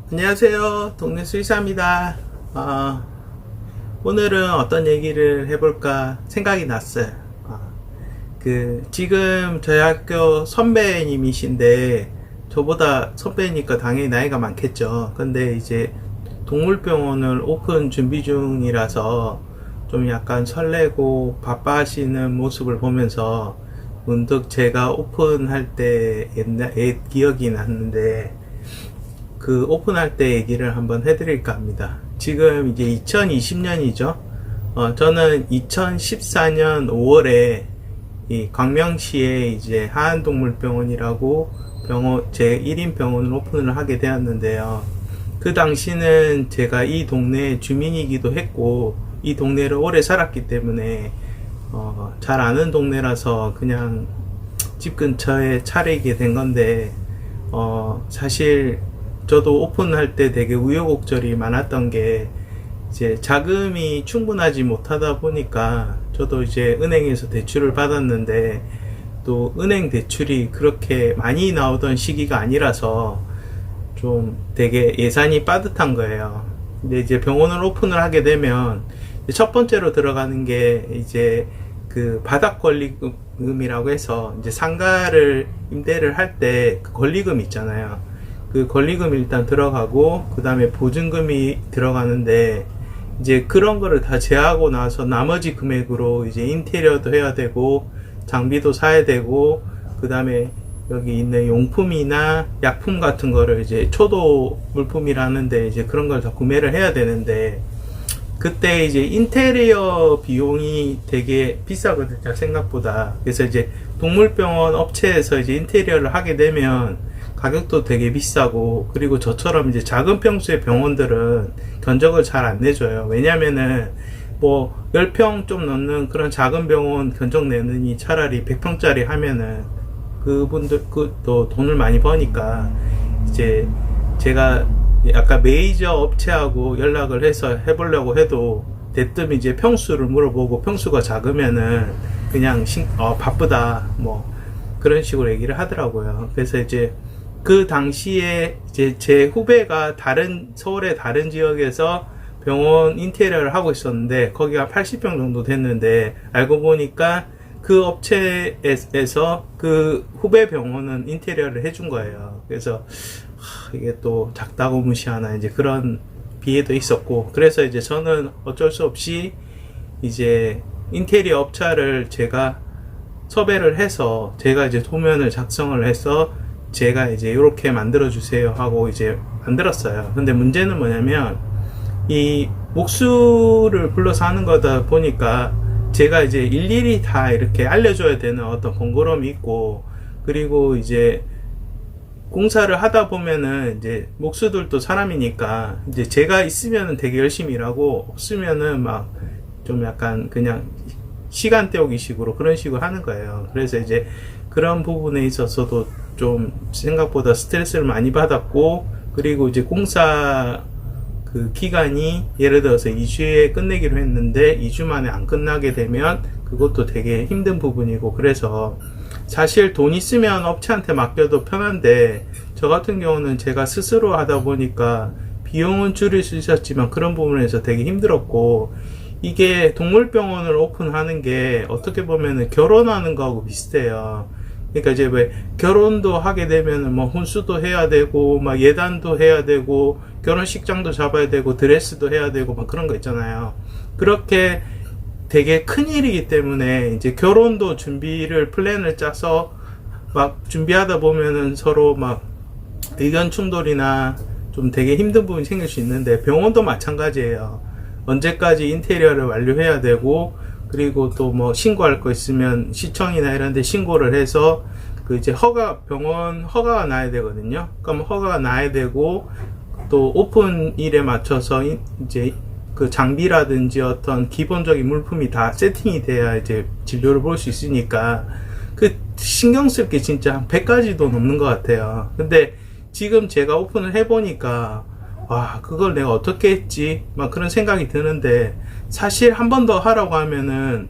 안녕하세요. 동네 수의사입니다. 오늘은 어떤 얘기를 해볼까 생각이 났어요. 지금 저희 학교 선배님이신데, 저보다 선배니까 당연히 나이가 많겠죠. 근데 이제 동물병원을 오픈 준비 중이라서 좀 약간 설레고 바빠하시는 모습을 보면서 문득 제가 오픈할 때 옛날 기억이 났는데, 그 오픈할 때 얘기를 한번 해드릴까 합니다. 지금 이제 2020년이죠. 저는 2014년 5월에 이 광명시에 이제 하안동물병원이라고 제 1인 병원을 오픈을 하게 되었는데요. 그 당시는 제가 이 동네 주민이기도 했고, 이 동네를 오래 살았기 때문에 잘 아는 동네라서 그냥 집 근처에 차리게 된 건데, 사실 저도 오픈할 때 되게 우여곡절이 많았던 게, 이제 자금이 충분하지 못하다 보니까 저도 이제 은행에서 대출을 받았는데, 또 은행 대출이 그렇게 많이 나오던 시기가 아니라서 좀 되게 예산이 빠듯한 거예요. 근데 이제 병원을 오픈을 하게 되면 첫 번째로 들어가는 게 이제 그 바닥 권리금이라고 해서, 이제 상가를 임대를 할 때 그 권리금 있잖아요. 그 권리금이 일단 들어가고, 그 다음에 보증금이 들어가는데, 이제 그런 거를 다 제하고 나서 나머지 금액으로 이제 인테리어도 해야 되고, 장비도 사야 되고, 그 다음에 여기 있는 용품이나 약품 같은 거를 이제 초도 물품이라는데 이제 그런 걸 다 구매를 해야 되는데, 그때 이제 인테리어 비용이 되게 비싸거든요, 생각보다. 그래서 이제 동물병원 업체에서 이제 인테리어를 하게 되면 가격도 되게 비싸고, 그리고 저처럼 이제 작은 평수의 병원들은 견적을 잘 안 내줘요. 왜냐면은 뭐 10평 좀 넘는 그런 작은 병원 견적 내느니 차라리 100평짜리 하면은 그분들 또 돈을 많이 버니까, 이제 제가 약간 메이저 업체하고 연락을 해서 해보려고 해도 대뜸 이제 평수를 물어보고, 평수가 작으면은 그냥 바쁘다 뭐 그런 식으로 얘기를 하더라고요. 그래서 이제 그 당시에 이제 제 후배가 서울의 다른 지역에서 병원 인테리어를 하고 있었는데, 거기가 80평 정도 됐는데, 알고 보니까 그 업체에서 그 후배 병원은 인테리어를 해준 거예요. 그래서 이게 또 작다고 무시하나, 이제 그런 비애도 있었고, 그래서 이제 저는 어쩔 수 없이 이제 인테리어 업체를 제가 섭외를 해서, 제가 이제 도면을 작성을 해서 제가 이제 이렇게 만들어 주세요 하고 이제 만들었어요. 근데 문제는 뭐냐면, 이 목수를 불러서 하는 거다 보니까 제가 이제 일일이 다 이렇게 알려줘야 되는 어떤 번거로움이 있고, 그리고 이제 공사를 하다 보면은 이제 목수들도 사람이니까, 이제 제가 있으면은 되게 열심히 일하고, 없으면은 막 좀 약간 그냥 시간 때우기 식으로 그런 식으로 하는 거예요. 그래서 이제 그런 부분에 있어서도 좀 생각보다 스트레스를 많이 받았고, 그리고 이제 공사 그 기간이 예를 들어서 2주에 끝내기로 했는데 2주 만에 안 끝나게 되면 그것도 되게 힘든 부분이고, 그래서 사실 돈 있으면 업체한테 맡겨도 편한데, 저 같은 경우는 제가 스스로 하다 보니까 비용은 줄일 수 있었지만 그런 부분에서 되게 힘들었고, 이게 동물병원을 오픈하는 게 어떻게 보면은 결혼하는 거하고 비슷해요. 그러니까 이제 왜 결혼도 하게 되면은 뭐 혼수도 해야 되고, 막 예단도 해야 되고, 결혼식장도 잡아야 되고, 드레스도 해야 되고, 막 그런 거 있잖아요. 그렇게 되게 큰 일이기 때문에 이제 결혼도 플랜을 짜서 막 준비하다 보면은 서로 막 의견 충돌이나 좀 되게 힘든 부분이 생길 수 있는데, 병원도 마찬가지예요. 언제까지 인테리어를 완료해야 되고, 그리고 또 뭐 신고할 거 있으면 시청이나 이런 데 신고를 해서 그 이제 병원 허가가 나야 되거든요. 그럼 허가가 나야 되고, 또 오픈일에 맞춰서 이제 그 장비라든지 어떤 기본적인 물품이 다 세팅이 돼야 이제 진료를 볼 수 있으니까, 그 신경 쓸 게 진짜 한 100가지도 넘는 것 같아요. 근데 지금 제가 오픈을 해보니까, 와, 그걸 내가 어떻게 했지? 막 그런 생각이 드는데, 사실 한 번 더 하라고 하면은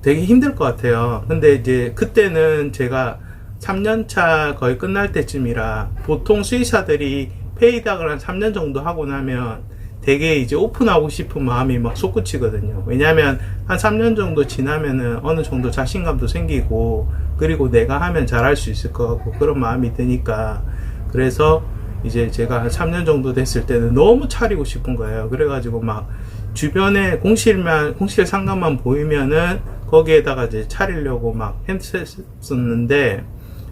되게 힘들 것 같아요. 근데 이제 그때는 제가 3년차 거의 끝날 때쯤이라, 보통 수의사들이 페이닥을 한 3년 정도 하고 나면 되게 이제 오픈하고 싶은 마음이 막 솟구치거든요. 왜냐면 한 3년 정도 지나면은 어느 정도 자신감도 생기고, 그리고 내가 하면 잘할 수 있을 것 같고 그런 마음이 드니까, 그래서 이제 제가 한 3년 정도 됐을 때는 너무 차리고 싶은 거예요. 그래가지고 막 주변에 공실 상가만 보이면은 거기에다가 이제 차리려고 막 했었는데,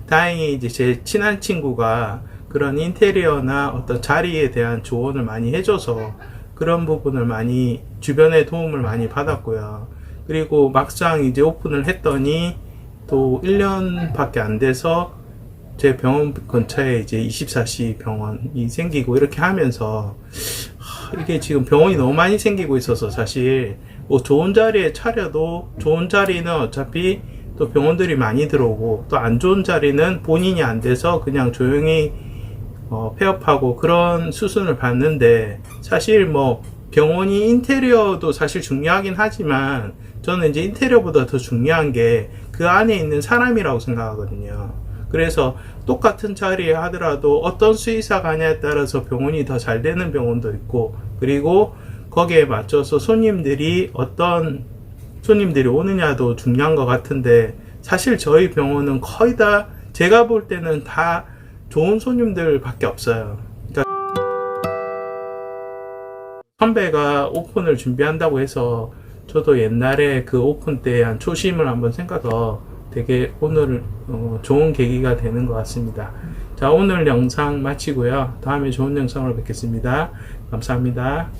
다행히 이제 제 친한 친구가 그런 인테리어나 어떤 자리에 대한 조언을 많이 해줘서 그런 부분을 많이, 주변에 도움을 많이 받았고요. 그리고 막상 이제 오픈을 했더니 또 1년밖에 안 돼서 제 병원 근처에 이제 24시 병원이 생기고, 이렇게 하면서 이게 지금 병원이 너무 많이 생기고 있어서 사실 뭐 좋은 자리에 차려도, 좋은 자리는 어차피 또 병원들이 많이 들어오고, 또 안 좋은 자리는 본인이 안 돼서 그냥 조용히 폐업하고 그런 수순을 봤는데, 사실 뭐 병원이 인테리어도 사실 중요하긴 하지만 저는 이제 인테리어보다 더 중요한 게 그 안에 있는 사람이라고 생각하거든요. 그래서 똑같은 자리에 하더라도 어떤 수의사가냐에 따라서 병원이 더 잘 되는 병원도 있고, 그리고 거기에 맞춰서 어떤 손님들이 오느냐도 중요한 것 같은데, 사실 저희 병원은 거의 다, 제가 볼 때는 다 좋은 손님들밖에 없어요. 그러니까 선배가 오픈을 준비한다고 해서 저도 옛날에 그 오픈 때 한 초심을 한번 생각해서 되게 오늘 좋은 계기가 되는 것 같습니다. 자, 오늘 영상 마치고요. 다음에 좋은 영상으로 뵙겠습니다. 감사합니다.